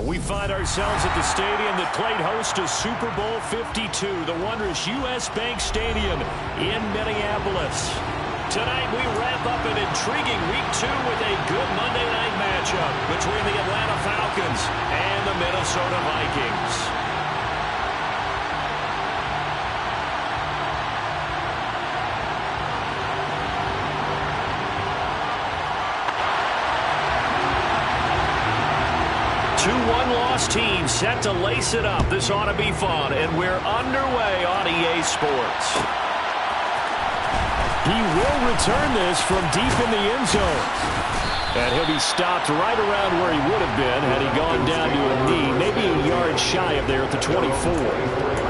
And we find ourselves at the stadium that played host to Super Bowl 52, the wondrous U.S. Bank Stadium in Minneapolis. Tonight we wrap up an intriguing Week 2 with a good Monday night matchup between the Atlanta Falcons and the Minnesota Vikings. Two one-loss teams set to lace it up. This ought to be fun, and we're underway on EA Sports. He will return this from deep in the end zone. And he'll be stopped right around where he would have been had he gone down to a knee, maybe a yard shy of there at the 24.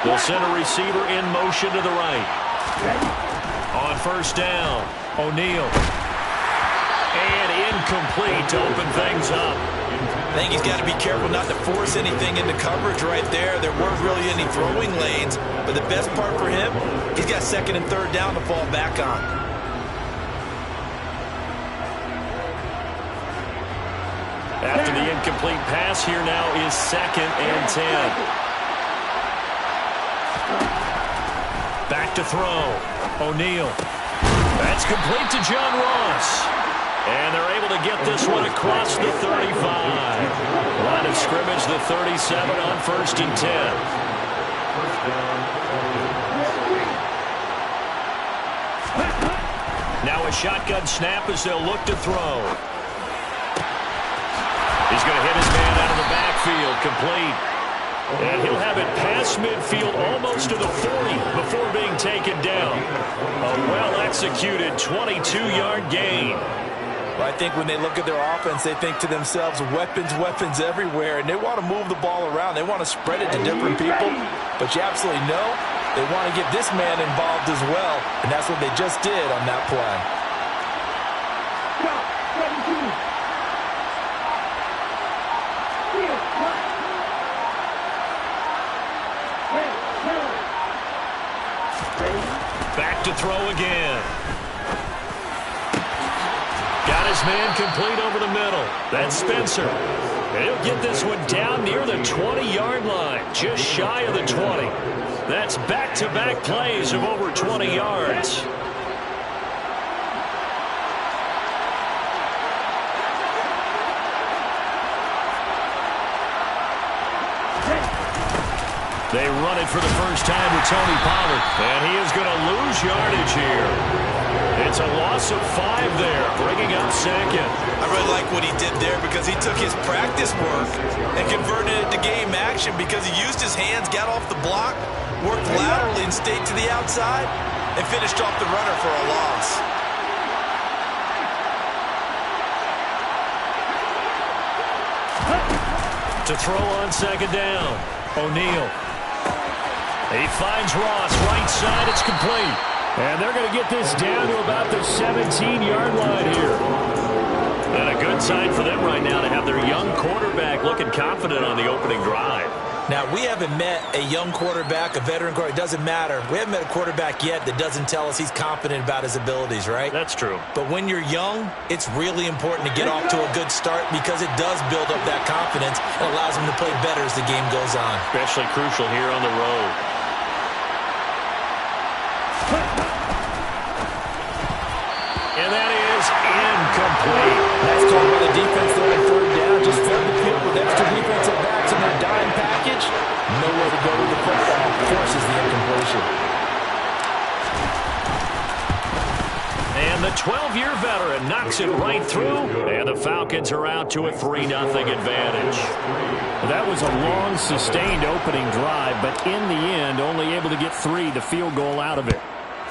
They'll send a receiver in motion to the right. On first down, O'Neal. And incomplete to open things up. I think he's got to be careful not to force anything into coverage right there. There weren't really any throwing lanes, but the best part for him, he's got second and third down to fall back on. After the incomplete pass, here now is 2nd and 10. Back to throw. O'Neal. That's complete to John Ross. And they're able to get this one across the 35. Line of scrimmage, the 37 on 1st and 10. Now a shotgun snap as they'll look to throw. He's going to hit his man out of the backfield. Complete. And he'll have it past midfield almost to the 40 before being taken down. A well-executed 22-yard gain. Well, I think when they look at their offense, they think to themselves, weapons, weapons everywhere, and they want to move the ball around. They want to spread it to different people, but you absolutely know they want to get this man involved as well, and that's what they just did on that play. Back to throw again. Got his man complete over the middle. That's Spencer. And he'll get this one down near the 20-yard line, just shy of the 20. That's back-to-back plays of over 20 yards. They run it for the first time with Tony Pollard, and he is going to lose yardage here. It's a loss of 5 there, bringing up 2nd. I really like what he did there because he took his practice work and converted it to game action because he used his hands, got off the block, worked laterally and stayed to the outside, and finished off the runner for a loss. To throw on 2nd down, O'Neal. He finds Ross, right side, it's complete. And they're going to get this down to about the 17-yard line here. And a good sign for them right now to have their young quarterback looking confident on the opening drive. Now, we haven't met a young quarterback, a veteran quarterback. It doesn't matter. We haven't met a quarterback yet that doesn't tell us he's confident about his abilities, right? That's true. But when you're young, it's really important to get off to a good start because it does build up that confidence and allows him to play better as the game goes on. Especially crucial here on the road. And that is incomplete. Nice call by the defense there on 3rd down. Just flood the field with extra defensive backs in their dime package. Nowhere to go with the football. Forces the incompletion. And the 12-year veteran knocks it right through. And the Falcons are out to a 3-0 advantage. That was a long, sustained opening drive, but in the end, only able to get 3, the field goal out of it.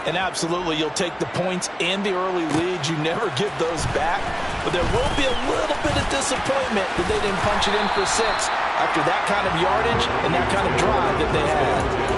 And absolutely, you'll take the points and the early lead. You never get those back. but there will be a little bit of disappointment that they didn't punch it in for 6 after that kind of yardage and that kind of drive that they had.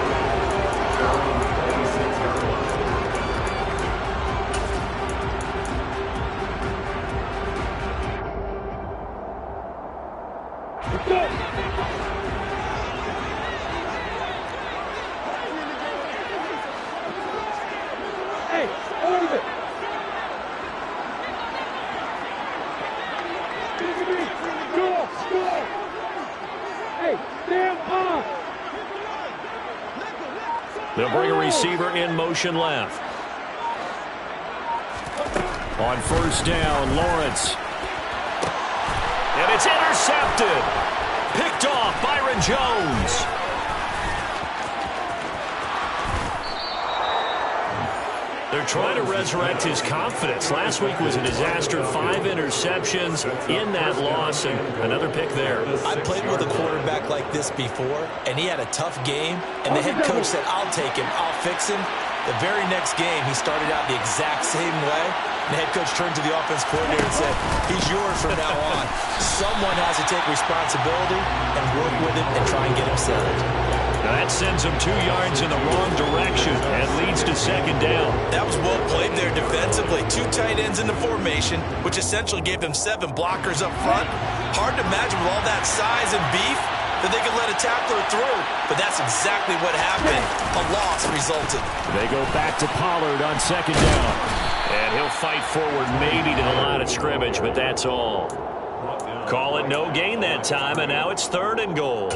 They'll bring a receiver in motion left. On first down, Lawrence. And it's intercepted. Picked off Byron Jones. They're trying to resurrect his confidence. Last week was a disaster. 5 interceptions in that loss, and another pick there. I played with a quarterback like this before, and he had a tough game, and the head coach said, I'll take him, I'll fix him. The very next game, he started out the exact same way. And the head coach turned to the offense coordinator and said, he's yours from now on. Someone has to take responsibility and work with him and try and get him settled. Now that sends him 2 yards in the wrong direction and leads to second down. That was well played there defensively. 2 tight ends in the formation, which essentially gave them 7 blockers up front. Hard to imagine with all that size and beef that they could let a tackler through. But that's exactly what happened. A loss resulted. They go back to Pollard on second down. And he'll fight forward maybe to the line of scrimmage, but that's all. Call it no gain that time, and now it's 3rd and goal.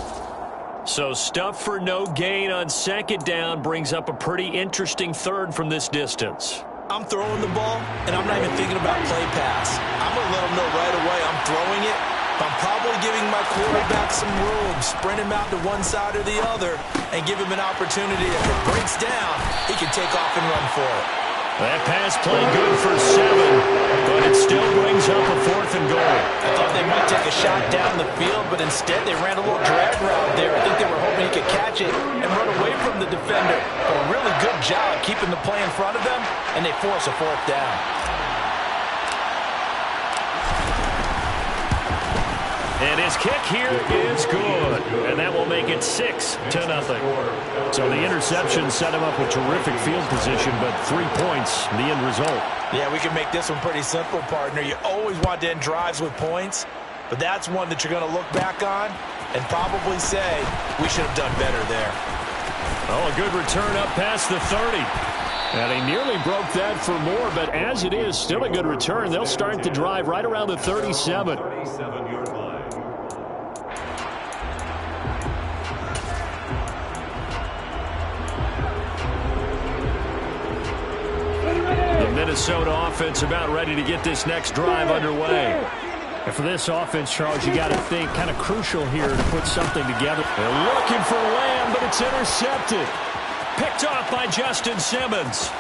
So stuff for no gain on second down brings up a pretty interesting 3rd from this distance. I'm throwing the ball, and I'm not even thinking about play pass. I'm going to let them know right away I'm throwing it. I'm probably giving my quarterback some room, sprint him out to one side or the other, and give him an opportunity. If it breaks down, he can take off and run for it. That pass play good for 7, but it still brings up a 4th and goal. I thought they might take a shot down the field, but instead they ran a little drag route there. I think they were hoping he could catch it and run away from the defender. But a really good job keeping the play in front of them, and they force a 4th down. And his kick here is good. And that will make it 6-0. So the interception set him up with terrific field position, but 3 points, the end result. Yeah, we can make this one pretty simple, partner. You always want to end drives with points, but that's one that you're going to look back on and probably say, we should have done better there. Oh, a good return up past the 30. And he nearly broke that for more, but as it is, still a good return. They'll start the drive right around the 37. Minnesota offense about ready to get this next drive underway. And for this offense, Charles, you got to think kind of crucial here to put something together. They're looking for Lamb, but it's intercepted. Picked off by Justin Simmons.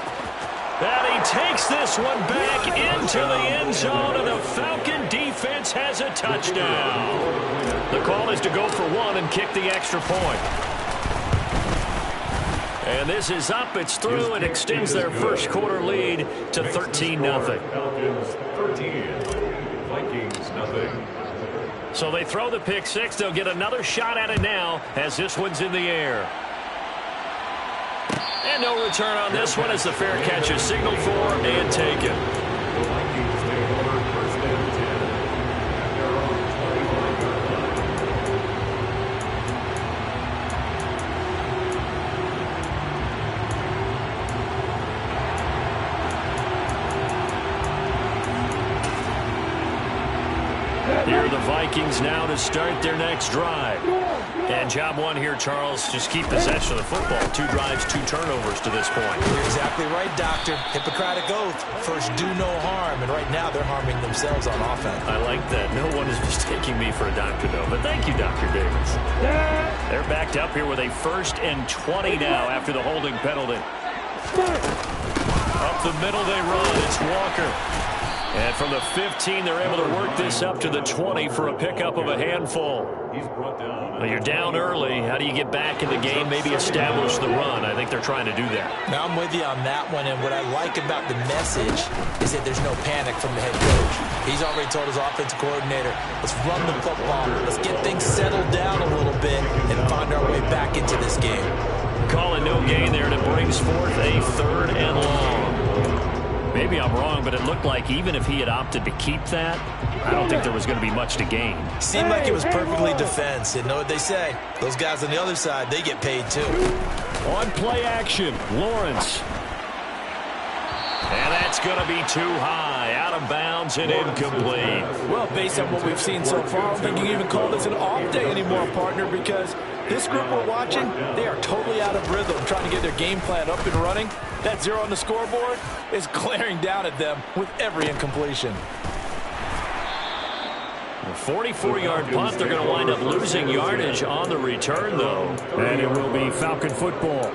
And he takes this one back into the end zone, and the Falcon defense has a touchdown. The call is to go for 1 and kick the extra point. And this is up, it's through, and extends their first quarter lead to 13-0. Falcons 13, Vikings nothing. So they throw the pick 6. They'll get another shot at it now as this one's in the air. And no return on this one as the fair catch is signaled for and taken. The Vikings take over 1st and 10. And they're on 25-yard line. Here are the Vikings now to start their next drive. And job 1 here, Charles, just keep possession of the football. 2 drives, 2 turnovers to this point. You're exactly right, Doctor. Hippocratic oath. First, do no harm. And right now, they're harming themselves on offense. I like that. No one is mistaking me for a doctor, though. But thank you, Dr. Davis. They're backed up here with a 1st and 20 now after the holding penalty. Up the middle they run. It's Walker. And from the 15, they're able to work this up to the 20 for a pickup of a handful. He's brought down. Well, you're down early. How do you get back in the game, maybe establish the run? I think they're trying to do that. Now, I'm with you on that one, and what I like about the message is that there's no panic from the head coach. He's already told his offensive coordinator, let's run the football, let's get things settled down a little bit and find our way back into this game. Call it no gain there, and it brings forth a 3rd and long. Maybe I'm wrong, but it looked like even if he had opted to keep that, I don't think there was going to be much to gain. Seemed like it was perfectly defense. And know what they say? Those guys on the other side, they get paid too. On play action, Lawrence. And that's going to be too high, out of bounds and incomplete. Well, based on what we've seen so far, I don't think you can even call this an off day anymore, partner, because this group we're watching, they are totally out of rhythm, trying to get their game plan up and running. That 0 on the scoreboard is glaring down at them with every incompletion. A 44-yard punt. They're going to wind up losing yardage on the return, though. And it will be Falcon football.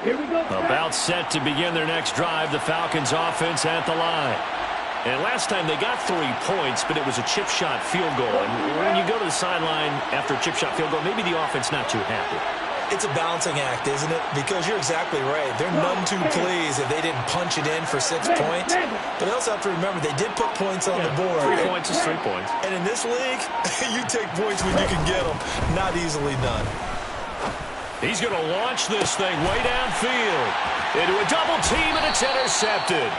Here we go. About set to begin their next drive. The Falcons offense at the line. And last time they got 3 points, but it was a chip shot field goal. And when you go to the sideline after a chip shot field goal, maybe the offense not too happy. It's a balancing act, isn't it? Because you're exactly right. They're none too pleased if they didn't punch it in for 6 points. But they also have to remember they did put points on the board. 3 points is 3 points. And in this league, you take points when you can get them. Not easily done. He's going to launch this thing way downfield into a double team, and it's intercepted.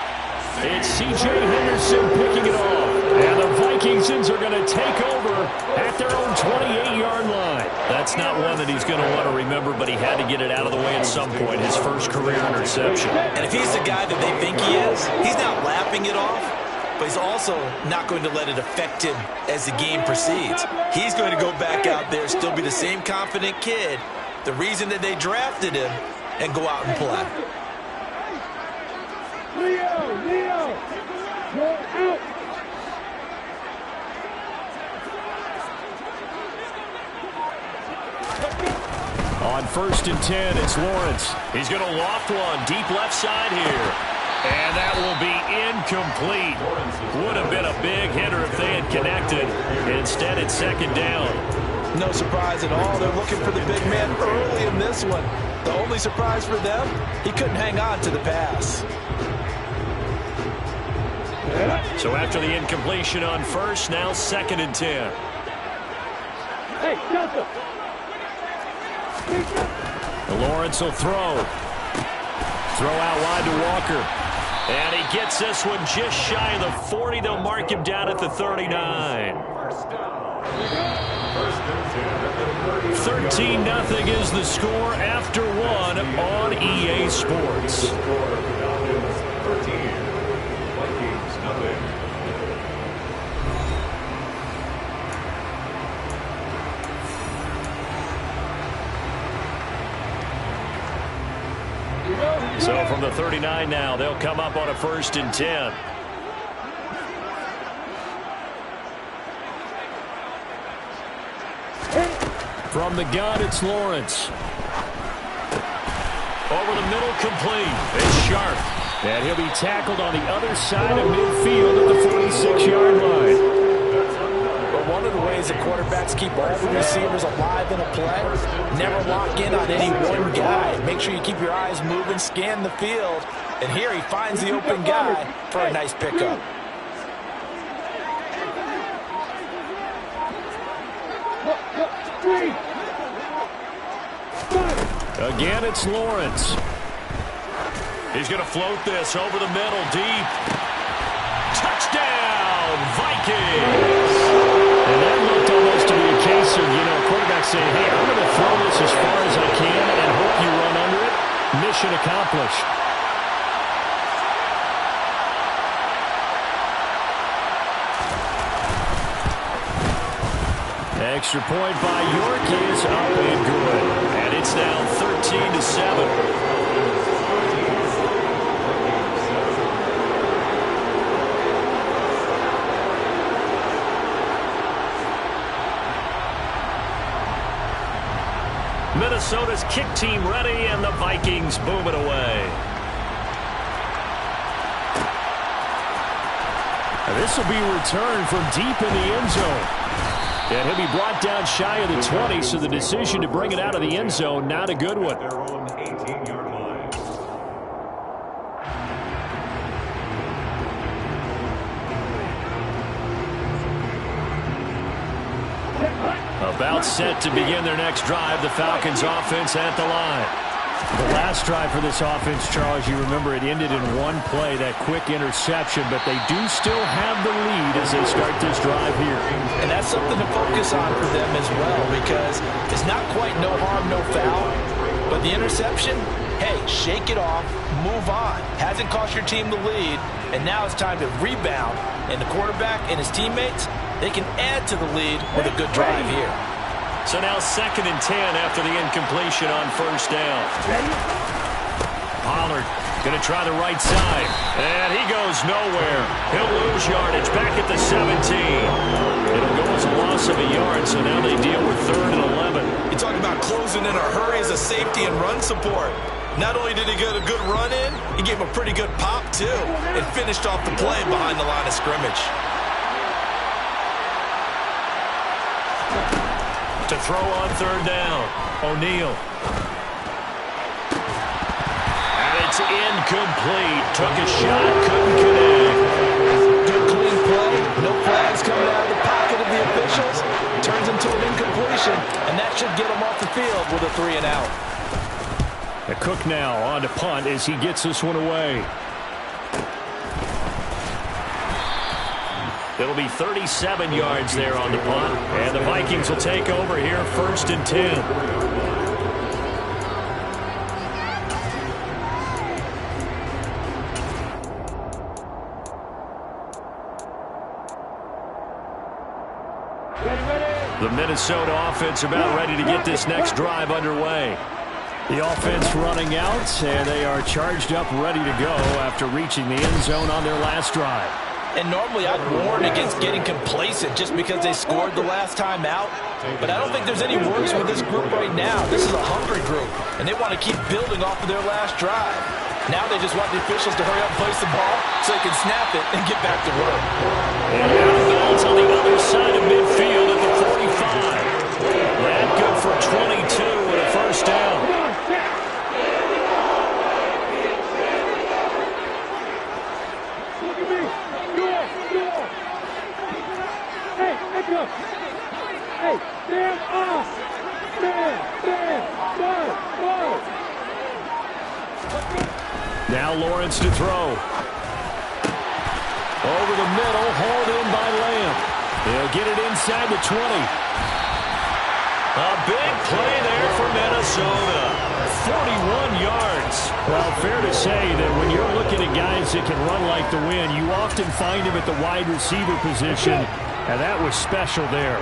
It's C.J. Henderson picking it off. And the Vikingsons are going to take over at their own 28-yard line. That's not one that he's going to want to remember, but he had to get it out of the way at some point, his first career interception. And if he's the guy that they think he is, he's not laughing it off, but he's also not going to let it affect him as the game proceeds. He's going to go back out there, still be the same confident kid, the reason that they drafted him, and go out and play. Leo, you're out. On 1st and 10, it's Lawrence. He's going to loft one deep left side here. And that will be incomplete. Would have been a big hitter if they had connected. Instead, it's 2nd down. No surprise at all. They're looking for the big man early in this one. The only surprise for them, he couldn't hang on to the pass. So after the incompletion on 1st, now 2nd and 10. Hey, Delta. Lawrence will throw. Throw out wide to Walker. And he gets this one just shy of the 40. They'll mark him down at the 39. 13-0 is the score after 1 on EA Sports. 13, Vikings, nothing. So from the 39 now, they'll come up on a 1st and 10. From the gun, it's Lawrence. Over the middle, complete. It's Sharp. And he'll be tackled on the other side of midfield at the 46-yard line. But one of the ways that quarterbacks keep all the receivers alive in a play, never lock in on any one guy. Make sure you keep your eyes moving, scan the field. And here he finds the open guy for a nice pickup. Again, it's Lawrence. He's going to float this over the middle, deep. Touchdown, Vikings! And that looked almost to be a case of, quarterback saying, hey, I'm going to throw this as far as I can and hope you run under it. Mission accomplished. Extra point by York is up and good. And it's now 13-7. Minnesota's kick team ready, and the Vikings boom it away. This will be returned from deep in the end zone. And he'll be brought down shy of the 20, so the decision to bring it out of the end zone, not a good one. They're on 18-yard line. About set to begin their next drive, the Falcons offense at the line. The last drive for this offense, Charles, you remember it ended in one play, that quick interception, but they do still have the lead as they start this drive here. And that's something to focus on for them as well, because it's not quite no harm, no foul, but the interception, hey, shake it off, move on. Hasn't cost your team the lead, and now it's time to rebound, and the quarterback and his teammates, they can add to the lead with a good drive here. So now 2nd and 10 after the incompletion on first down. Pollard going to try the right side. And he goes nowhere. He'll lose yardage back at the 17. It'll go as a loss of a yard, so now they deal with 3rd and 11. You talk about closing in a hurry as a safety and run support. Not only did he get a good run in, he gave him a pretty good pop, too, and finished off the play behind the line of scrimmage. To throw on 3rd down, O'Neal. And it's incomplete. Took a shot, couldn't connect. Good clean play. No flags coming out of the pocket of the officials. Turns into an incompletion, and that should get him off the field with a 3 and out. The Cook now on to punt as he gets this one away. It'll be 37 yards there on the punt. And the Vikings will take over here 1st and 10. The Minnesota offense about ready to get this next drive underway. The offense running out, and they are charged up, ready to go after reaching the end zone on their last drive. And normally I'd warn against getting complacent just because they scored the last time out. But I don't think there's any worries with this group right now. This is a hungry group, and they want to keep building off of their last drive. Now they just want the officials to hurry up and place the ball so they can snap it and get back to work. And out of bounds on the other side of midfield at the 45. That good for 22 and a 1st down. Hey, stand up! Stand, Now Lawrence to throw. Over the middle, hauled in by Lamb. He'll get it inside the 20. A big play there for Minnesota. 41 yards. Well, fair to say that when you're looking at guys that can run like the wind, you often find them at the wide receiver position, and that was special there.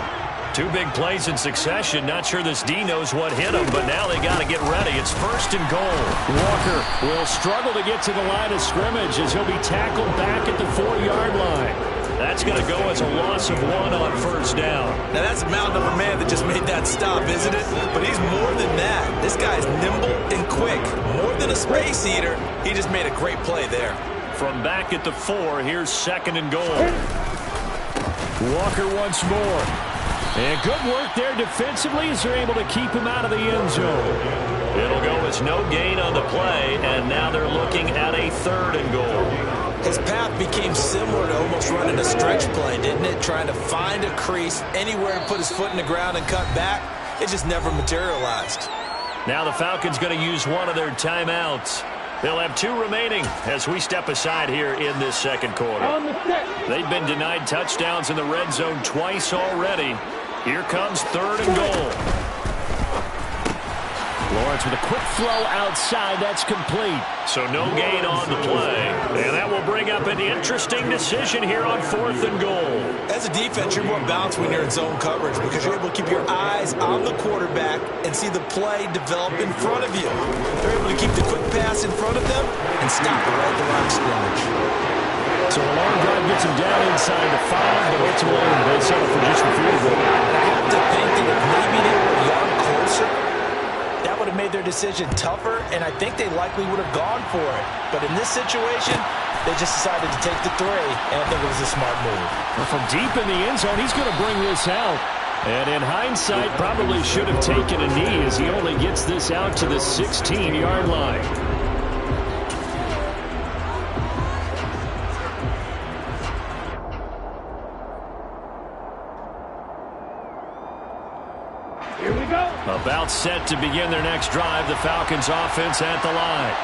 2 big plays in succession. Not sure this D knows what hit him, but now they got to get ready. It's 1st and goal. Walker will struggle to get to the line of scrimmage as he'll be tackled back at the 4-yard line. That's going to go as a loss of 1 on 1st down. Now that's a mountain of a man that just made that stop, isn't it? But he's more than that. This guy's nimble and quick. More than a space eater. He just made a great play there. From back at the 4, here's 2nd and goal. Walker once more. And good work there defensively as they're able to keep him out of the end zone. It'll go as no gain on the play, and now they're looking at a 3rd and goal. His path became similar to almost running a stretch play, didn't it? Trying to find a crease anywhere and put his foot in the ground and cut back. It just never materialized. Now the Falcons going to use one of their timeouts. They'll have 2 remaining as we step aside here in this 2nd quarter. They've been denied touchdowns in the red zone twice already. Here comes 3rd and goal. Lawrence with a quick throw outside. That's complete. So no gain on the play. And that will bring up an interesting decision here on 4th and goal. As a defense, you're more balanced when you're in zone coverage because you're able to keep your eyes on the quarterback and see the play develop in front of you. They're able to keep the quick pass in front of them and stop it right at the line of scrimmage. So a long drive gets him down inside the 5, but ultimately they settle for just the field goal. I have to think that if maybe they were a yard closer, that would have made their decision tougher, and I think they likely would have gone for it. But in this situation, they just decided to take the 3, and I think it was a smart move. Well, from deep in the end zone, he's going to bring this out. And in hindsight, probably should have taken a knee as he only gets this out to the 16-yard line. Here we go. About set to begin their next drive, the Falcons offense at the line.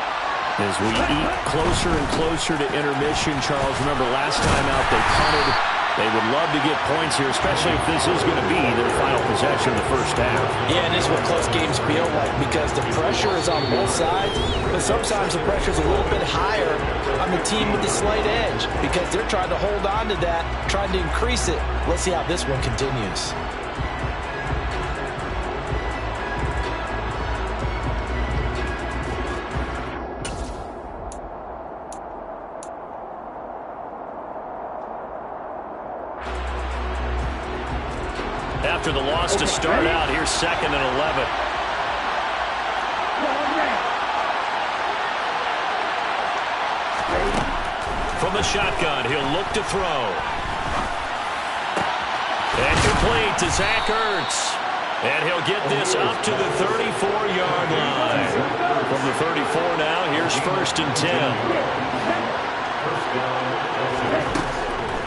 As we eat closer and closer to intermission, Charles, remember last time out they punted. They would love to get points here, especially if this is going to be their final possession of the first half. Yeah, and this is what close games feel like because the pressure is on both sides, but sometimes the pressure is a little bit higher on the team with the slight edge because they're trying to hold on to that, trying to increase it. Let's see how this one continues. After the loss to start out, here's 2nd and 11. From the shotgun, he'll look to throw. And complete to Zach Ertz. And he'll get this up to the 34-yard line. From the 34 now, here's 1st and 10.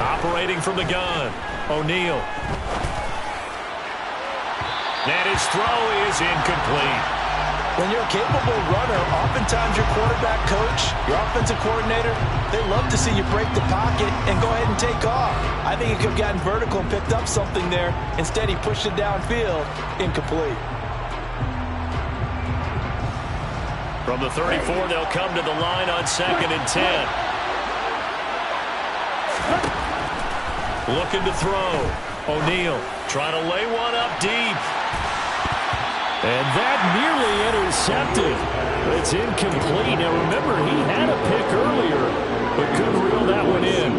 Operating from the gun, O'Neal. And his throw is incomplete. When you're a capable runner, oftentimes your quarterback coach, your offensive coordinator, they love to see you break the pocket and go ahead and take off. I think he could have gotten vertical and picked up something there. Instead, he pushed it downfield, incomplete. From the 34, they'll come to the line on 2nd and 10. Looking to throw. O'Neal trying to lay one up deep. And that nearly intercepted. It's incomplete. Now remember, he had a pick earlier, but couldn't reel that one in.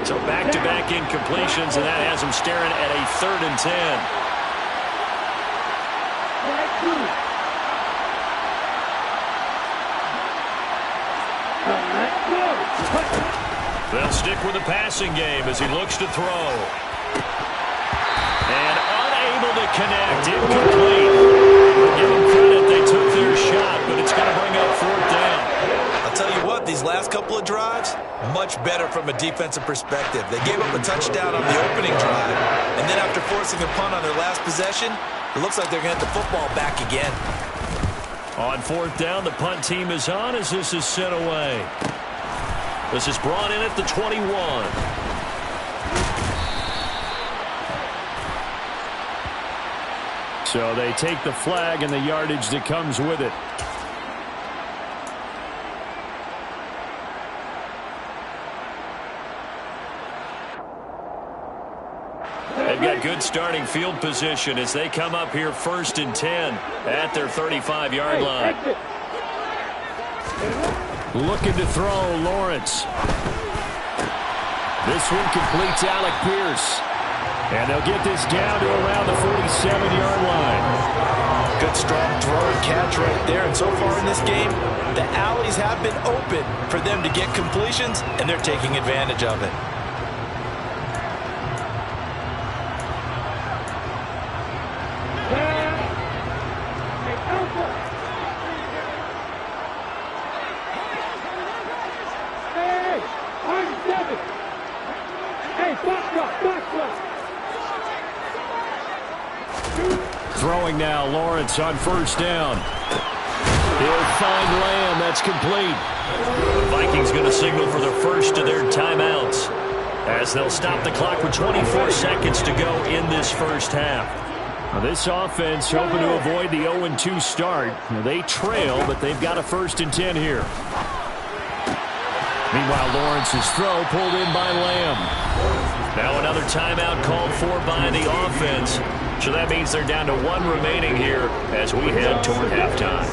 So back-to-back incompletions, and that has him staring at a 3rd and 10. They'll stick with the passing game as he looks to throw. And unable to connect, incomplete. Give them credit, they took their shot, but it's going to bring up 4th down. I'll tell you what, these last couple of drives, much better from a defensive perspective. They gave up a touchdown on the opening drive, and then after forcing a punt on their last possession, it looks like they're going to get the football back again. On 4th down, the punt team is on as this is sent away. This is brought in at the 21. So they take the flag and the yardage that comes with it. They've got good starting field position as they come up here 1st and 10 at their 35-yard line. Looking to throw, Lawrence. This one completes Alec Pierce. And they'll get this down to around the 47-yard line. Good strong throw and catch right there. And so far in this game, the alleys have been open for them to get completions, and they're taking advantage of it. Throwing now, Lawrence on 1st down. He'll find Lamb. That's complete. The Vikings going to signal for the first of their timeouts as they'll stop the clock with 24 seconds to go in this first half. Now this offense hoping to avoid the 0-2 start. Now they trail, but they've got a 1st and 10 here. Meanwhile, Lawrence's throw pulled in by Lamb. Now another timeout called for by the offense. So that means they're down to 1 remaining here as we head toward halftime.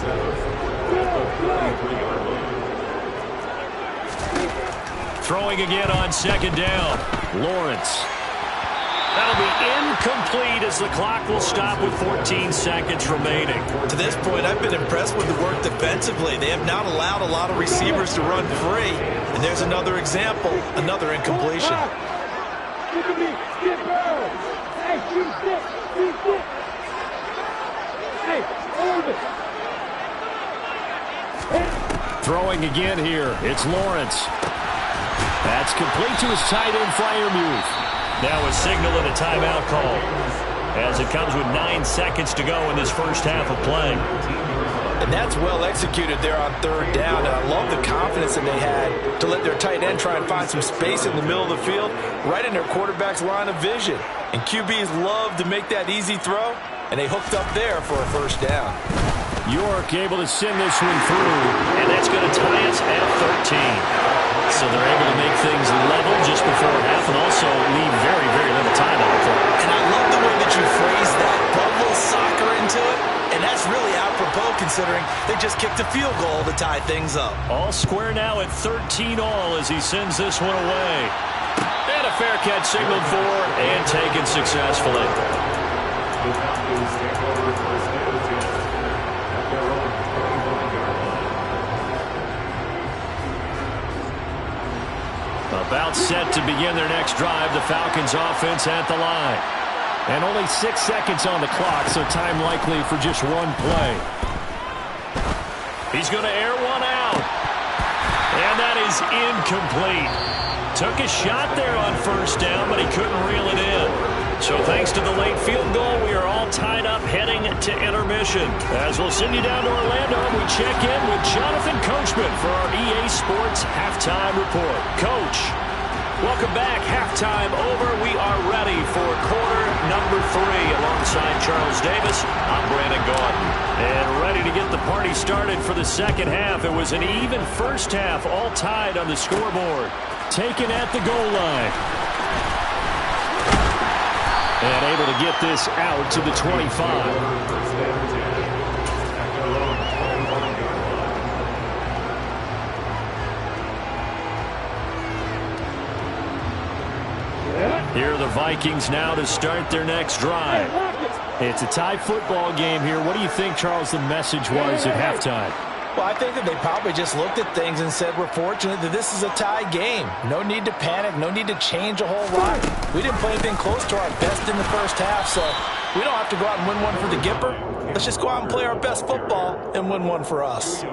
Throwing again on 2nd down. Lawrence. That'll be incomplete as the clock will stop with 14 seconds remaining. To this point, I've been impressed with the work defensively. They have not allowed a lot of receivers to run free. And there's another example, another incompletion. Throwing again here. It's Lawrence. That's complete to his tight end, Freiermuth. Now a signal and a timeout call as it comes with 9 seconds to go in this first half of play. And that's well executed there on third down. And I love the confidence that they had to let their tight end try and find some space in the middle of the field, right in their quarterback's line of vision. And QBs love to make that easy throw, and they hooked up there for a first down. York able to send this one through. And that's going to tie us at 13. So they're able to make things level just before half and also leave very, very little time on the clock. And I love the way that you phrase that. Put a little soccer into it, and that's really apropos considering they just kicked a field goal to tie things up. All square now at 13 all as he sends this one away. And a fair catch signaled for and taken successfully. About set to begin their next drive, the Falcons offense at the line. And only 6 seconds on the clock, so time likely for just one play. He's going to air one out. And that is incomplete. Took a shot there on first down, but he couldn't reel it in. So thanks to the late field goal, we are all tied up heading to intermission. As we'll send you down to Orlando, we check in with Jonathan Coachman for our EA Sports Halftime Report. Coach, welcome back. Halftime over. We are ready for quarter number 3. Alongside Charles Davis, I'm Brandon Gordon. And ready to get the party started for the second half. It was an even first half, all tied on the scoreboard. Taken at the goal line. And able to get this out to the 25. Here are the Vikings now to start their next drive. It's a tie football game here. What do you think, Charles, the message was at halftime? Well, I think that they probably just looked at things and said, we're fortunate that this is a tie game. No need to panic. No need to change a whole lot. We didn't play anything close to our best in the first half, so we don't have to go out and win one for the Gipper. Let's just go out and play our best football and win one for us.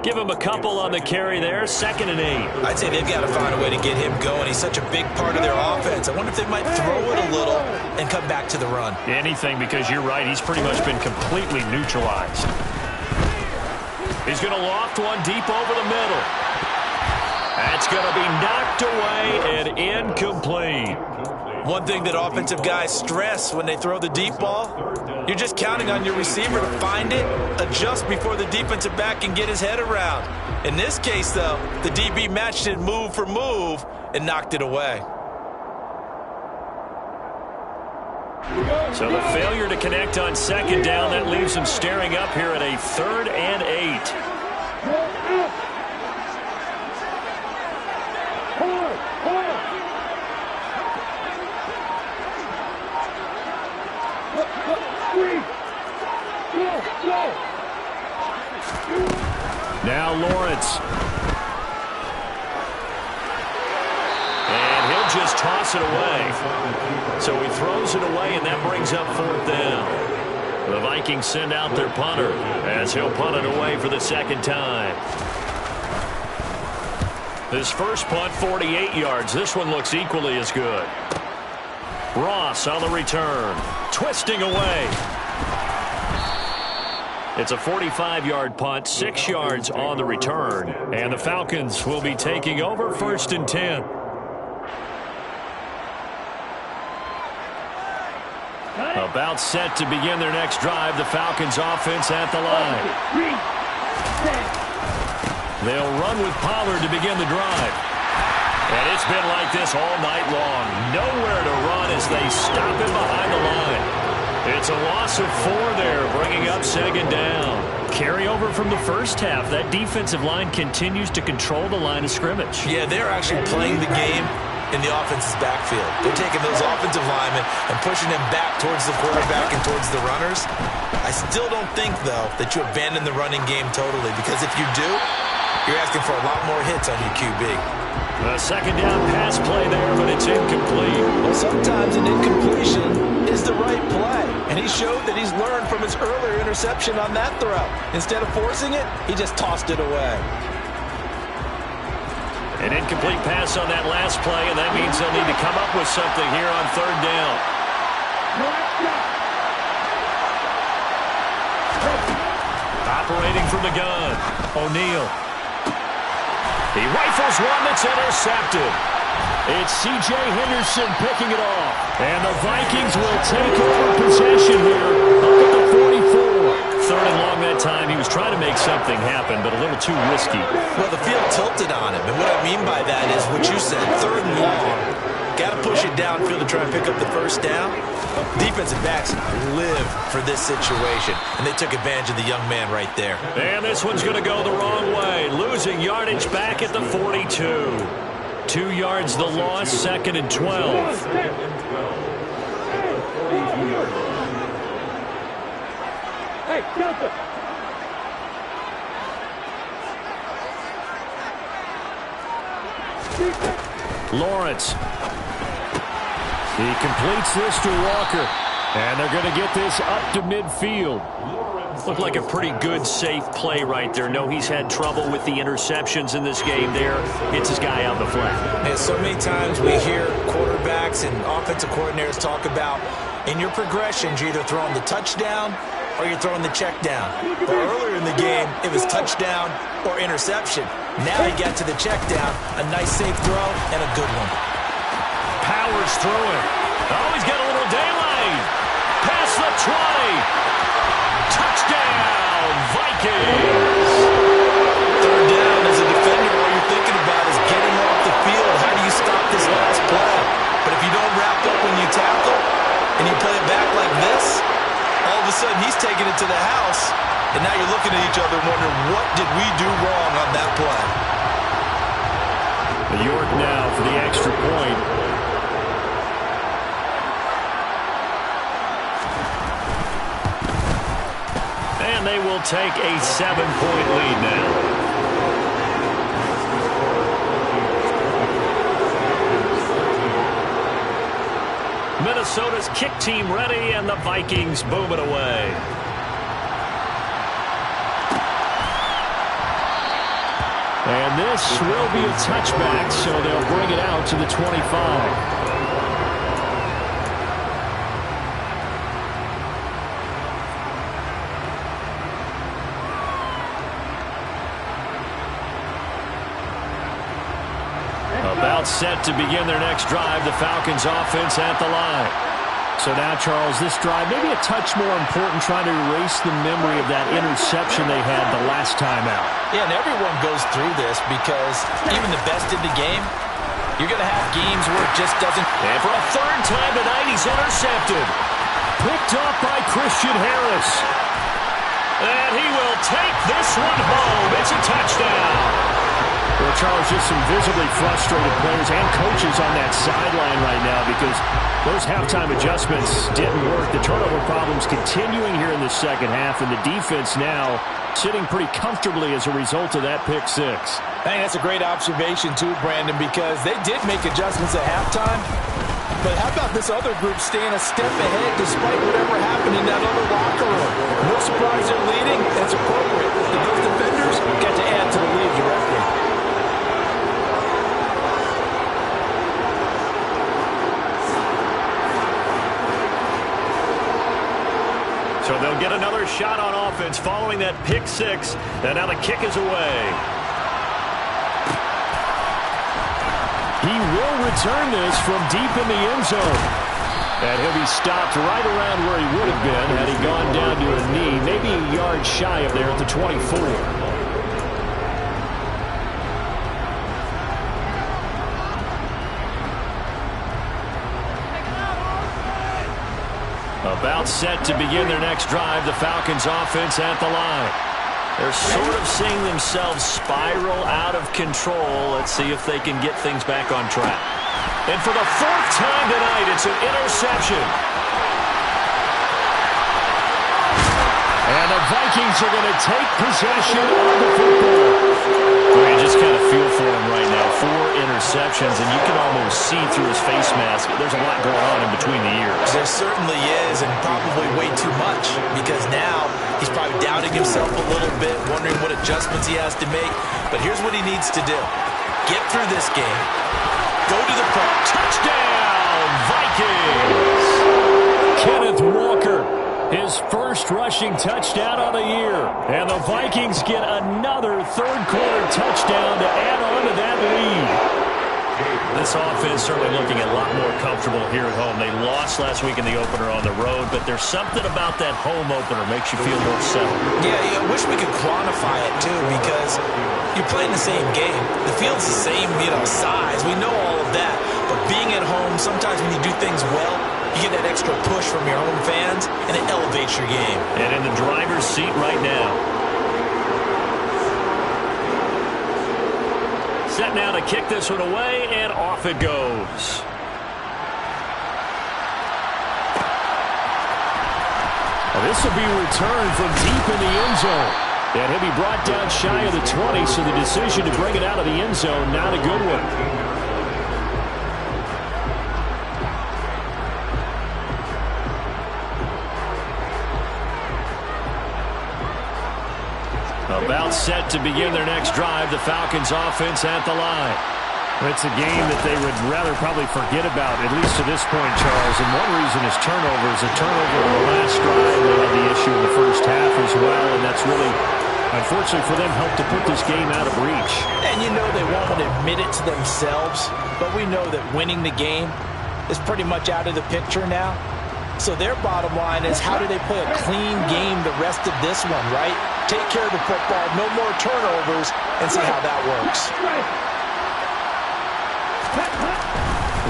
Give him a couple on the carry there, 2nd and 8. I'd say they've got to find a way to get him going. He's such a big part of their offense. I wonder if they might throw it a little and come back to the run. Anything, because you're right. He's pretty much been completely neutralized. He's going to loft one deep over the middle. That's going to be knocked away and incomplete. One thing that offensive guys stress when they throw the deep ball, you're just counting on your receiver to find it, adjust before the defensive back can get his head around. In this case, though, the DB matched it move for move and knocked it away. So the failure to connect on 2nd down, that leaves him staring up here at a 3rd and 8. Now Lawrence. And he'll just toss it away. So he throws it away, and that brings up 4th down. The Vikings send out their punter as he'll punt it away for the 2nd time. This first punt, 48 yards. This one looks equally as good. Ross on the return. Twisting away. It's a 45-yard punt, 6 yards on the return. And the Falcons will be taking over 1st and 10. About set to begin their next drive, the Falcons offense at the line. They'll run with Pollard to begin the drive. And it's been like this all night long. Nowhere to run as they stop him behind the line. It's a loss of 4 there, bringing up 2nd down. Carryover from the first half. That defensive line continues to control the line of scrimmage. Yeah, they're actually playing the game in the offense's backfield. They're taking those offensive linemen and pushing them back towards the quarterback and towards the runners. I still don't think, though, that you abandon the running game totally, because if you do, you're asking for a lot more hits on your QB. A second down pass play there, but it's incomplete. Well, sometimes an incompletion is the right play, and he showed that he's learned from his earlier interception on that throw. Instead of forcing it, he just tossed it away. An incomplete pass on that last play, and that means they'll need to come up with something here on third down. Operating from the gun, O'Neal. He rifles one that's intercepted. It's C.J. Henderson picking it off. And the Vikings will take over possession here up at the 44. Third and long that time. He was trying to make something happen, but a little too risky. Well, the field tilted on him, and what I mean by that is what you said, third and long. Got to push it downfield to try and pick up the first down. Defensive backs live for this situation, and they took advantage of the young man right there. And this one's going to go the wrong way. Losing yardage back at the 42. 2 yards the loss, second and 12. Hey, Delta! Lawrence. He completes this to Walker. And they're going to get this up to midfield. Looked like a pretty good, safe play right there. No, he's had trouble with the interceptions in this game there. Hits his guy out the flat. And so many times we hear quarterbacks and offensive coordinators talk about, in your progressions, you're either throwing the touchdown or you're throwing the check down. But earlier in the game, it was touchdown or interception. Now he got to the check down, a nice safe throw, and a good one. Powers through it. Oh, he's got a little daylight. Past the 20. Touchdown, Vikings. Third down as a defender, all you're thinking about is getting off the field. How do you stop this last play? But if you don't wrap up when you tackle and you play it back like this, all of a sudden he's taking it to the house, and now you're looking at each other and wondering, what did we do wrong on that play? York now for the extra point. And they will take a 7-point lead now. Minnesota's kick team ready, and the Vikings boom it away. And this will be a touchback, so they'll bring it out to the 25. About set to begin their next drive, the Falcons offense at the line. So now, Charles, this drive maybe a touch more important, trying to erase the memory of that interception they had the last time out. Yeah, and everyone goes through this because even the best in the game, you're going to have games where it just doesn't. And for a third time tonight, he's intercepted. Picked up by Christian Harris. And he will take this one home. It's a touchdown. Well, Charles, just some visibly frustrated players and coaches on that sideline right now because those halftime adjustments didn't work. The turnover problems continuing here in the second half, and the defense now sitting pretty comfortably as a result of that pick six. I think that's a great observation too, Brandon, because they did make adjustments at halftime. But how about this other group staying a step ahead despite whatever happened in that other locker room? No surprise they're leading. That's appropriate. And those defenders got to add to the lead directly. So they'll get another shot on offense following that pick six. And now the kick is away. He will return this from deep in the end zone. And he'll be stopped right around where he would have been had he gone down to a knee, maybe a yard shy of there at the 24. About set to begin their next drive, the Falcons offense at the line. They're sort of seeing themselves spiral out of control. Let's see if they can get things back on track. And for the fourth time tonight, it's an interception. And the Vikings are going to take possession of the football. You just kind of feel for him right now. 4 interceptions, and you can almost see through his face mask. There's a lot going on in between the ears. There certainly is, and probably way too much, because now he's probably doubting himself a little bit, wondering what adjustments he has to make. But here's what he needs to do. Get through this game. Go to the front. Touchdown, Vikings! Kenneth Walker, his first rushing touchdown of the year. And the Vikings get another third-quarter touchdown to add on to that lead. This offense certainly looking a lot more comfortable here at home. They lost last week in the opener on the road, but there's something about that home opener makes you feel more settled. Yeah, I wish we could quantify it, too, because you're playing the same game. The field's the same, size. We know all of that. But being at home, sometimes when you do things well, you get that extra push from your home fans, and it elevates your game. And in the driver's seat right now. Set now to kick this one away, and off it goes. Well, this will be returned from deep in the end zone. And he'll be brought down shy of the 20, so the decision to bring it out of the end zone, not a good one. About set to begin their next drive. The Falcons offense at the line. It's a game that they would rather probably forget about, at least to this point, Charles. And one reason is turnovers. A turnover in the last drive. They had the issue in the first half as well, and that's really, unfortunately for them, helped to put this game out of reach. And they won't admit it to themselves, but we know that winning the game is pretty much out of the picture now. So their bottom line is, how do they play a clean game the rest of this one, right? Take care of the football, no more turnovers, and see how that works.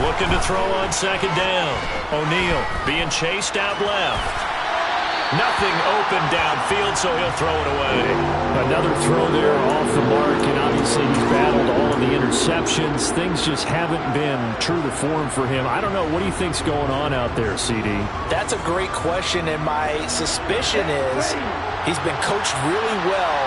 Looking to throw on second down. O'Neal being chased out left. Nothing open downfield, so he'll throw it away. Another throw there off the mark, and obviously he's battled all of the interceptions. Things just haven't been true to form for him. I don't know. What do you think's going on out there, CD? That's a great question, and my suspicion is he's been coached really well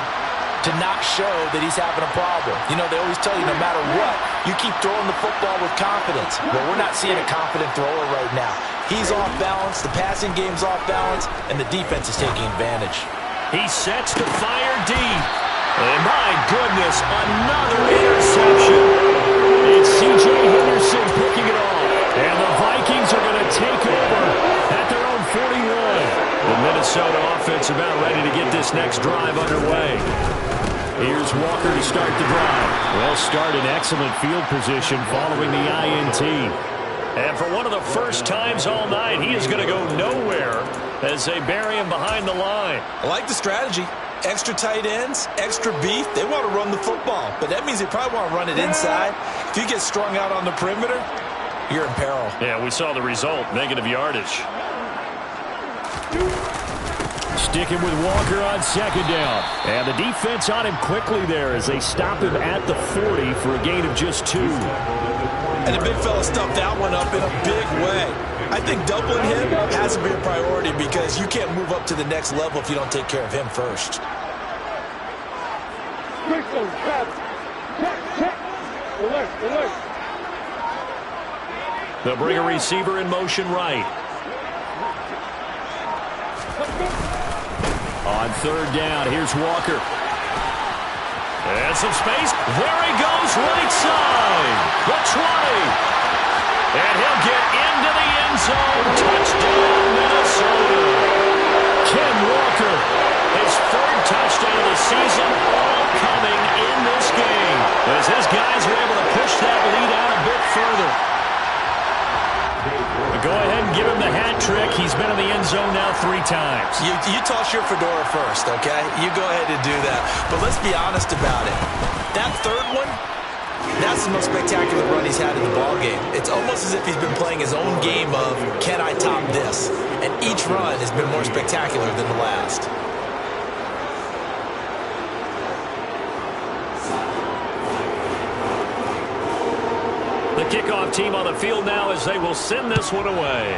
to not show that he's having a problem. They always tell you no matter what, you keep throwing the football with confidence. Well, we're not seeing a confident thrower right now. He's off balance, the passing game's off balance, and the defense is taking advantage. He sets to fire deep. And my goodness, another interception. It's C.J. Henderson picking it off. And the Vikings are going to take over at their own 41. The Minnesota offense about ready to get this next drive underway. Here's Walker to start the drive. Well, start in excellent field position following the INT. And for one of the first times all night, he is going to go nowhere as they bury him behind the line. I like the strategy. Extra tight ends, extra beef. They want to run the football, but that means they probably want to run it inside. If you get strung out on the perimeter, you're in peril. Yeah, we saw the result, negative yardage. Sticking with Walker on second down. And the defense on him quickly there as they stop him at the 40 for a gain of just 2. And the big fella stuffed that one up in a big way. I think doubling him has to be a priority because you can't move up to the next level if you don't take care of him first. They'll bring a receiver in motion right. On third down, here's Walker. And some space. There he goes, right side. The 20. And he'll get into the end zone. Touchdown, Minnesota. Ken Walker, his third touchdown of the season, all coming in this game. As his guys were able to push that lead out a bit further. Go ahead and give him the hat trick. He's been in the end zone now 3 times. You toss your fedora first, okay? You go ahead and do that. But let's be honest about it. That third one, that's the most spectacular run he's had in the ballgame. It's almost as if he's been playing his own game of, can I top this? And each run has been more spectacular than the last. kickoff team on the field now as they will send this one away.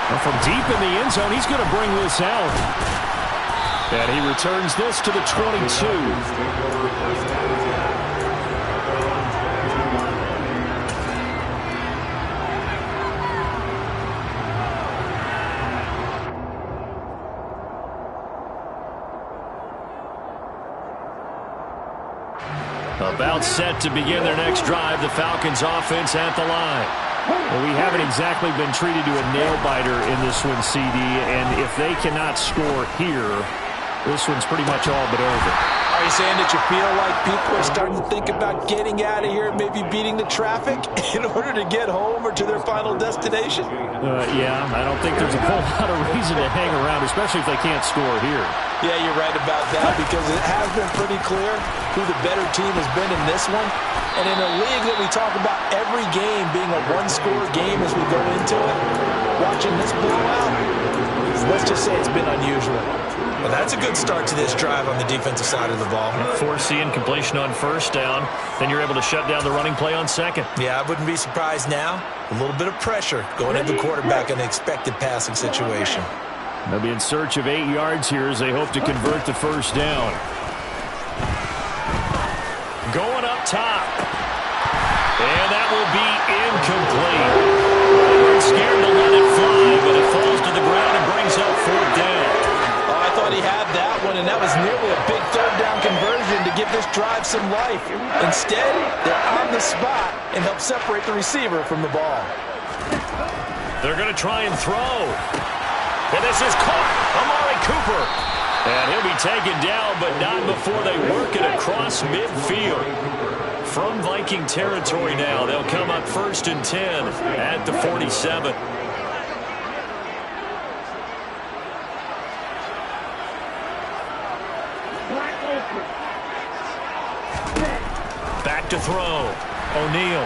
And from deep in the end zone, he's going to bring this out. And he returns this to the 22. About set to begin their next drive, the Falcons offense at the line. Well, we haven't exactly been treated to a nail-biter in this one, CD, and if they cannot score here, this one's pretty much all but over. Are you saying that you feel like people are starting to think about getting out of here, maybe beating the traffic in order to get home or to their final destination? Yeah, I don't think there's a whole lot of reason to hang around, especially if they can't score here. Yeah, you're right about that because it has been pretty clear who the better team has been in this one. And in a league that we talk about every game being a one-score game as we go into it, watching this blowout, let's just say it's been unusual. Well, that's a good start to this drive on the defensive side of the ball. Forcing completion on first down. Then you're able to shut down the running play on second. Yeah, I wouldn't be surprised now. A little bit of pressure going at the quarterback in the expected passing situation. They'll be in search of 8 yards here as they hope to convert the first down. Going up top. And that will be incomplete. They weren't scared to let it fly, but it falls to the ground and brings up fourth down. Oh, I thought he had that one, and that was nearly a big third down conversion to give this drive some life. Instead, they're on the spot and help separate the receiver from the ball. They're going to try and throw. And this is caught. Amari Cooper. And he'll be taken down, but not before they work it across midfield. From Viking territory now, they'll come up 1st and 10 at the 47. Back to throw. O'Neal.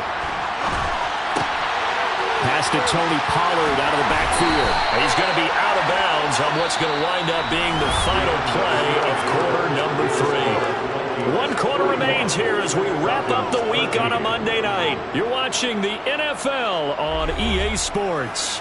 Pass to Tony Pollard out of the backfield. He's going to be out of bounds on what's going to wind up being the final play of quarter number 3. 1 quarter remains here as we wrap up the week on a Monday night. You're watching the NFL on EA Sports.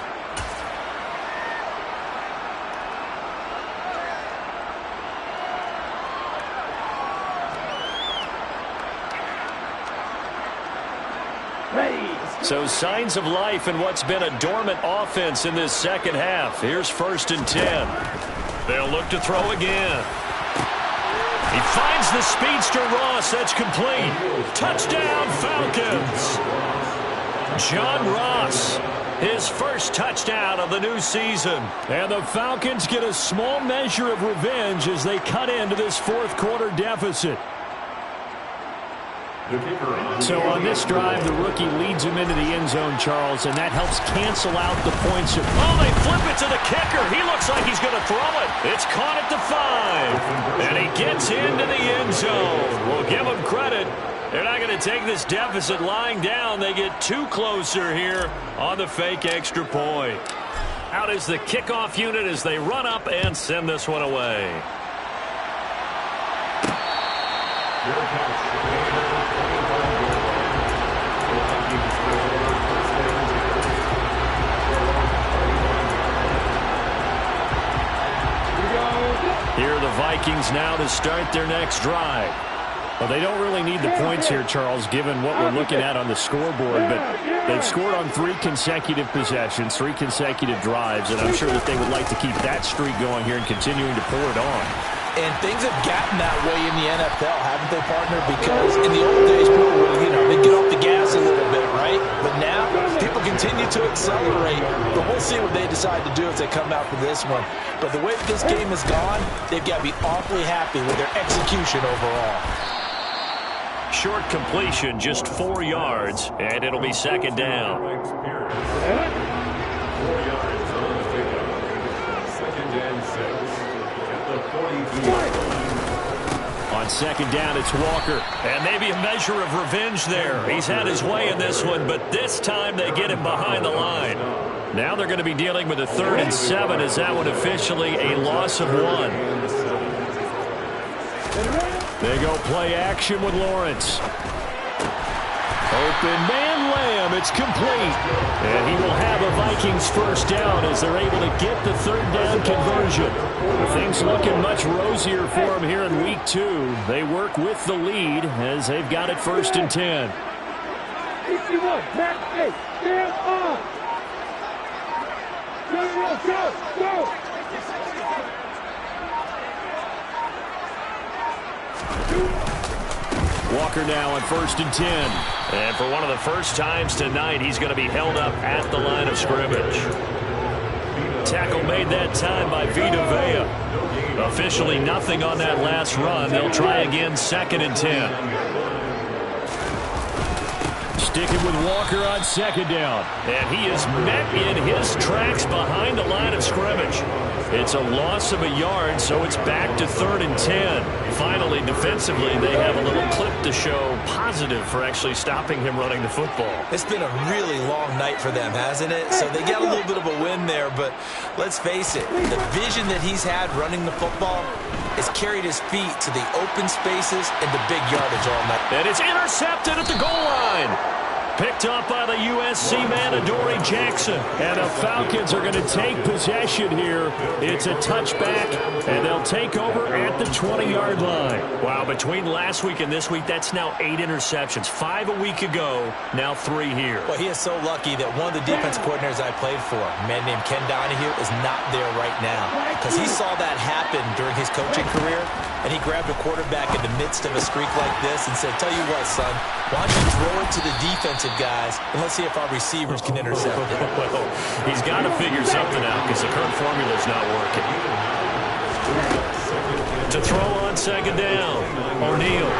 So signs of life in what's been a dormant offense in this second half. Here's 1st and 10. They'll look to throw again. He finds the speedster Ross. That's complete. Touchdown, Falcons. John Ross, his first touchdown of the new season. And the Falcons get a small measure of revenge as they cut into this 4th quarter deficit. So on this drive, the rookie leads him into the end zone, Charles, and that helps cancel out the points. Oh, they flip it to the kicker. He looks like he's going to throw it. It's caught at the 5, and he gets into the end zone. We'll give him credit. They're not going to take this deficit lying down. They get 2 closer here on the fake extra point. Out is the kickoff unit as they run up and send this one away. Here are the Vikings now to start their next drive. Well, they don't really need the points here, Charles, given what we're looking at on the scoreboard, but they've scored on 3 consecutive possessions, 3 consecutive drives, and I'm sure that they would like to keep that streak going here and continuing to pour it on. And things have gotten that way in the NFL, haven't they, partner? Because in the old days, people would, they'd get off the gas a little bit, right? But now, people continue to accelerate. But we'll see what they decide to do as they come out for this one. But the way that this game has gone, they've got to be awfully happy with their execution overall. Short completion, just 4 yards, and it'll be 2nd down. 4 yards on the pickup. 2nd and 6. On 2nd down, it's Walker. And maybe a measure of revenge there. He's had his way in this one, but this time they get him behind the line. Now they're going to be dealing with a 3rd and 7 as that one officially a loss of 1. They go play action with Lawrence. Open man Lamb, it's complete. And he will have a Vikings first down as they're able to get the third down conversion. Things looking much rosier for them here in week 2. They work with the lead as they've got it 1st and 10. 61, back, hey, stand up. Go. Walker now on 1st and 10. And for one of the first times tonight, he's going to be held up at the line of scrimmage. Tackle made that time by Vita Vea. Officially nothing on that last run. They'll try again 2nd and 10. Sticking with Walker on 2nd down. And he is met in his tracks behind the line of scrimmage. It's a loss of a yard, so it's back to 3rd and 10. Finally, defensively, they have a little clip to show positive for actually stopping him running the football. It's been a really long night for them, hasn't it? So they got a little bit of a win there, but let's face it, the vision that he's had running the football has carried his feet to the open spaces and the big yardage all night. And it's intercepted at the goal line. Picked up by the USC man, Adoree Jackson. And the Falcons are going to take possession here. It's a touchback, and they'll take over at the 20-yard line. Wow, between last week and this week, that's now 8 interceptions. 5 a week ago, now 3 here. Well, he is so lucky that one of the defense coordinators I played for, a man named Ken Donahue, is not there right now. Because he saw that happen during his coaching career, and he grabbed a quarterback in the midst of a streak like this and said, tell you what, son, why don't you throw it to the defensive guys, and let's see if our receivers can intercept it. Well, he's got to figure something out because the current formula is not working. To throw on 2nd down, O'Neal.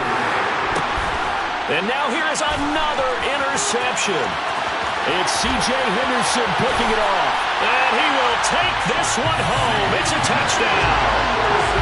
And now here is another interception. It's C.J. Henderson picking it off. And he will take this one home. It's a touchdown.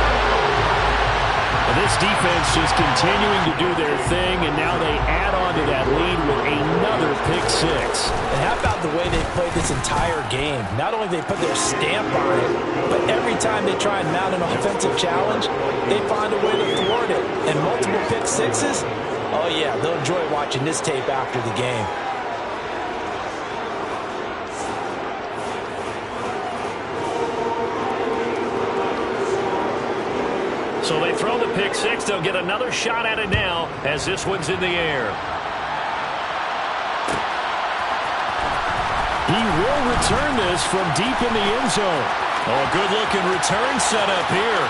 This defense just continuing to do their thing, and now they add on to that lead with another pick 6. And how about the way they played this entire game? Not only they put their stamp on it, but every time they try and mount an offensive challenge, they find a way to thwart it. And multiple pick 6s? Oh, yeah, they'll enjoy watching this tape after the game. So they throw the pick 6. They'll get another shot at it now as this one's in the air. He will return this from deep in the end zone. Oh, good-looking return set up here.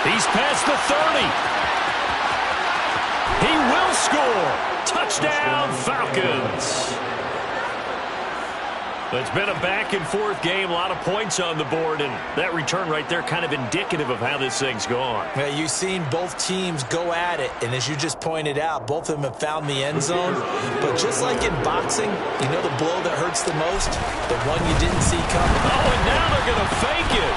He's past the 30. He will score. Touchdown, Falcons. It's been a back-and-forth game, a lot of points on the board, and that return right there kind of indicative of how this thing's gone. Yeah, you've seen both teams go at it, and as you just pointed out, both of them have found the end zone. But just like in boxing, you know the blow that hurts the most? The one you didn't see coming. Oh, and now they're going to fake it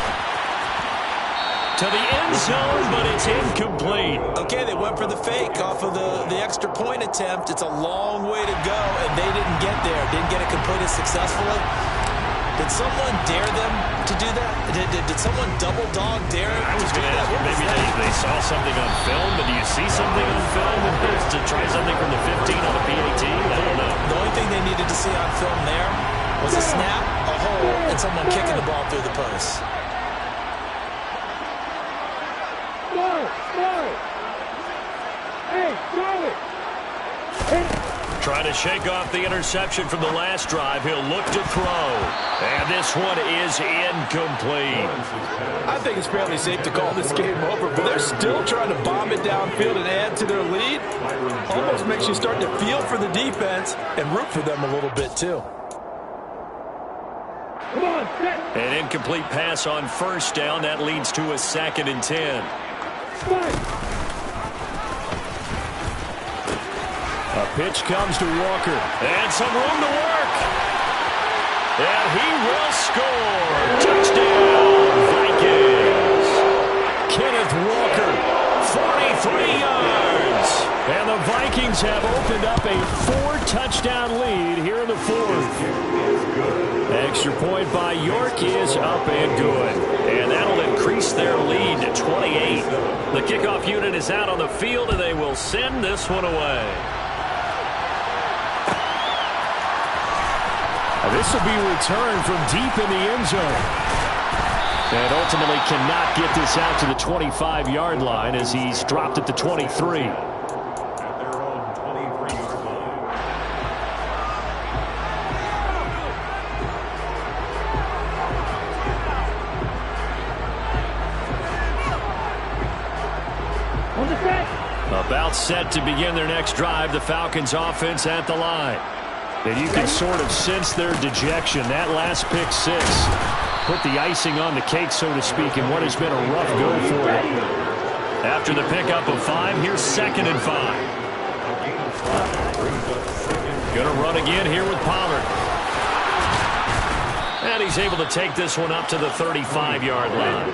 to the end zone, but it's incomplete. Okay, they went for the fake off of the extra point attempt. It's a long way to go, and they didn't get there. Didn't get it completed successfully. Did someone dare them to do that? Did someone double dog dare them? I was going to ask, maybe they saw something on film, but do you see something on film to try something from the 15 on the PAT? I don't know. The only thing they needed to see on film there was a snap, a hole, and someone kicking the ball through the post. Trying to shake off the interception from the last drive. He'll look to throw. And this one is incomplete. I think it's fairly safe to call this game over, but they're still trying to bomb it downfield and add to their lead. Almost makes you start to feel for the defense and root for them a little bit too. An incomplete pass on 1st down. That leads to a 2nd and 10. A pitch comes to Walker. And some room to work. And he will score. Touchdown, Vikings. Kenneth Walker, 43 yards. And the Vikings have opened up a 4-touchdown lead here in the 4th. Extra point by York is up and good. And that'll increase their lead to 28. The kickoff unit is out on the field, and they will send this one away. This will be returned from deep in the end zone. And ultimately cannot get this out to the 25-yard line as he's dropped at the 23. About set to begin their next drive, the Falcons offense at the line. And you can sort of sense their dejection. That last pick six put the icing on the cake, so to speak, in what has been a rough go for them. After the pickup of 5, here's 2nd and 5. Going to run again here with Pollard. And he's able to take this one up to the 35-yard line.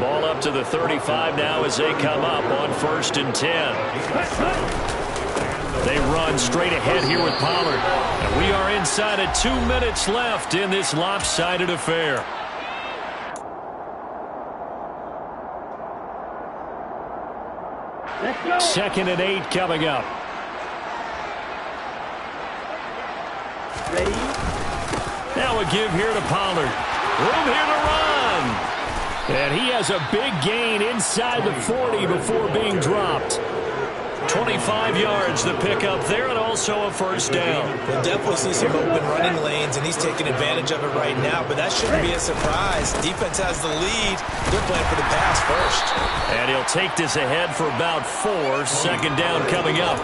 Ball up to the 35 now as they come up on 1st and 10. They run straight ahead here with Pollard. And we are inside of 2 minutes left in this lopsided affair. Second and 8 coming up. Now a give here to Pollard. Room here to run. And he has a big gain inside the 40 before being dropped. 25 yards the pickup there, and also a 1st down. We'll definitely see some open running lanes, and he's taking advantage of it right now, but that shouldn't be a surprise. Defense has the lead. They're playing for the pass first. And he'll take this ahead for about 4. 2nd down coming up.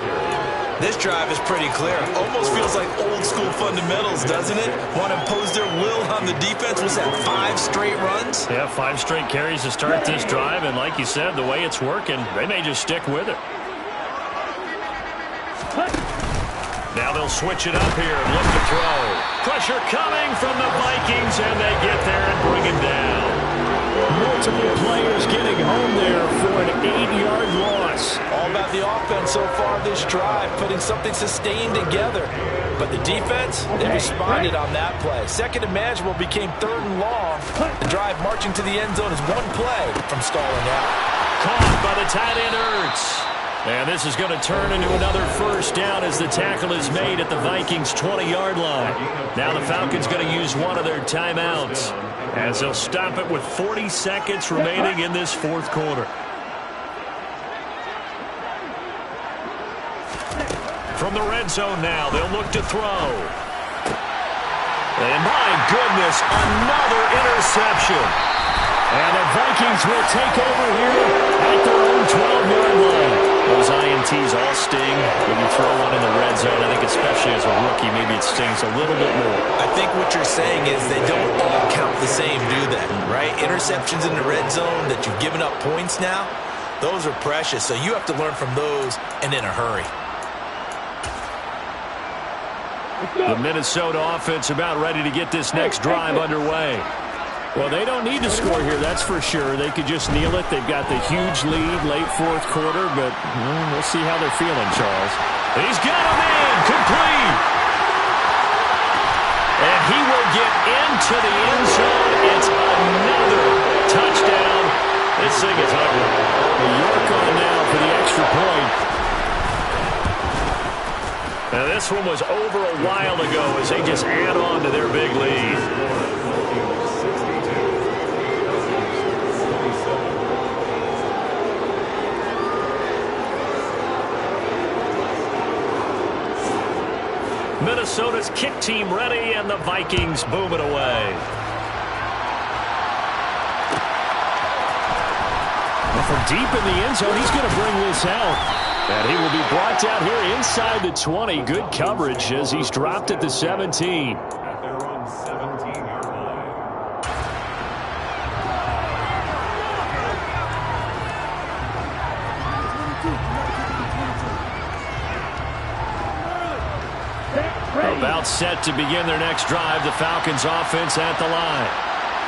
This drive is pretty clear. Almost feels like old school fundamentals, doesn't it? Want to impose their will on the defense. Was that 5 straight runs? Yeah, 5 straight carries to start this drive, and like you said, the way it's working, they may just stick with it. Now they'll switch it up here and look to throw. Pressure coming from the Vikings, and they get there and bring him down. Multiple players getting home there for an 8-yard loss. All about the offense so far this drive, putting something sustained together. But the defense, they responded on that play. 2nd and manageable became 3rd and long. The drive marching to the end zone is 1 play from stalling out. Caught by the tight end Ertz. And this is going to turn into another 1st down as the tackle is made at the Vikings' 20-yard line. Now the Falcons going to use one of their timeouts as they'll stop it with 40 seconds remaining in this 4th quarter. From the red zone now, they'll look to throw. And my goodness, another interception. And the Vikings will take over here at their own 12-yard line. Those INTs all sting when you throw one in the red zone. I think especially as a rookie, maybe it stings a little bit more. I think what you're saying is they don't all count the same, do they? Right? Interceptions in the red zone that you've given up points now, those are precious. So you have to learn from those and in a hurry. The Minnesota offense about ready to get this next drive underway. Well, they don't need to score here, that's for sure. They could just kneel it. They've got the huge lead late 4th quarter, but we'll see how they're feeling, Charles. He's got him in, complete. And he will get into the end zone. It's another touchdown. This thing is ugly. York on now for the extra point. Now this one was over a while ago as they just add on to their big lead. Minnesota's kick team ready, and the Vikings boom it away. Well, from deep in the end zone, he's going to bring this out. And he will be brought down here inside the 20. Good coverage as he's dropped at the 17. At their own 17-yard line. About set to begin their next drive, the Falcons offense at the line.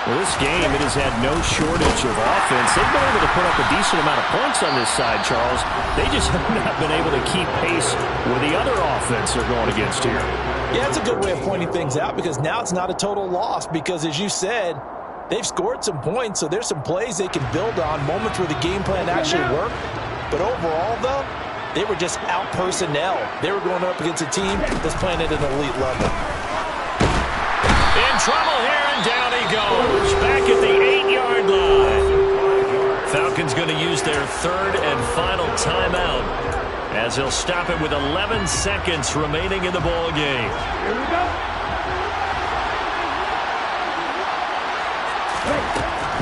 Well, this game, it has had no shortage of offense. They've been able to put up a decent amount of points on this side, Charles. They just have not been able to keep pace with the other offense they're going against here. Yeah, it's a good way of pointing things out because now it's not a total loss because, as you said, They've scored some points, so there's some plays they can build on, moments where the game plan actually worked. But overall, though, they were just out personnel. They were going up against a team that's playing at an elite level. In trouble here, and down he goes. Back at the 8-yard line. Falcons going to use their third and final timeout as they'll stop it with 11 seconds remaining in the ball game. Here we go.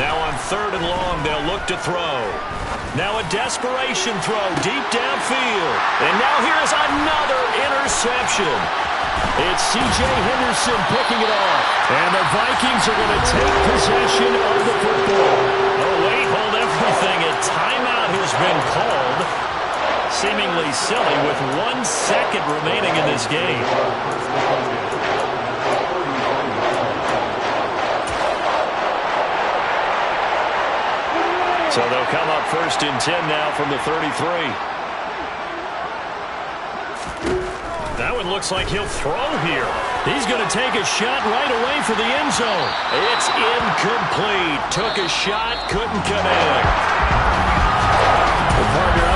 Now on third and long, they'll look to throw. Now a desperation throw deep downfield. And now here's another interception. It's C.J. Henderson picking it off. And the Vikings are going to take possession of the football. Oh, wait, hold everything. A timeout has been called. Seemingly silly with 1 second remaining in this game. So they'll come up first and 10 now from the 33. That one looks like he'll throw here. He's going to take a shot right away for the end zone. It's incomplete. Took a shot, couldn't connect. The partner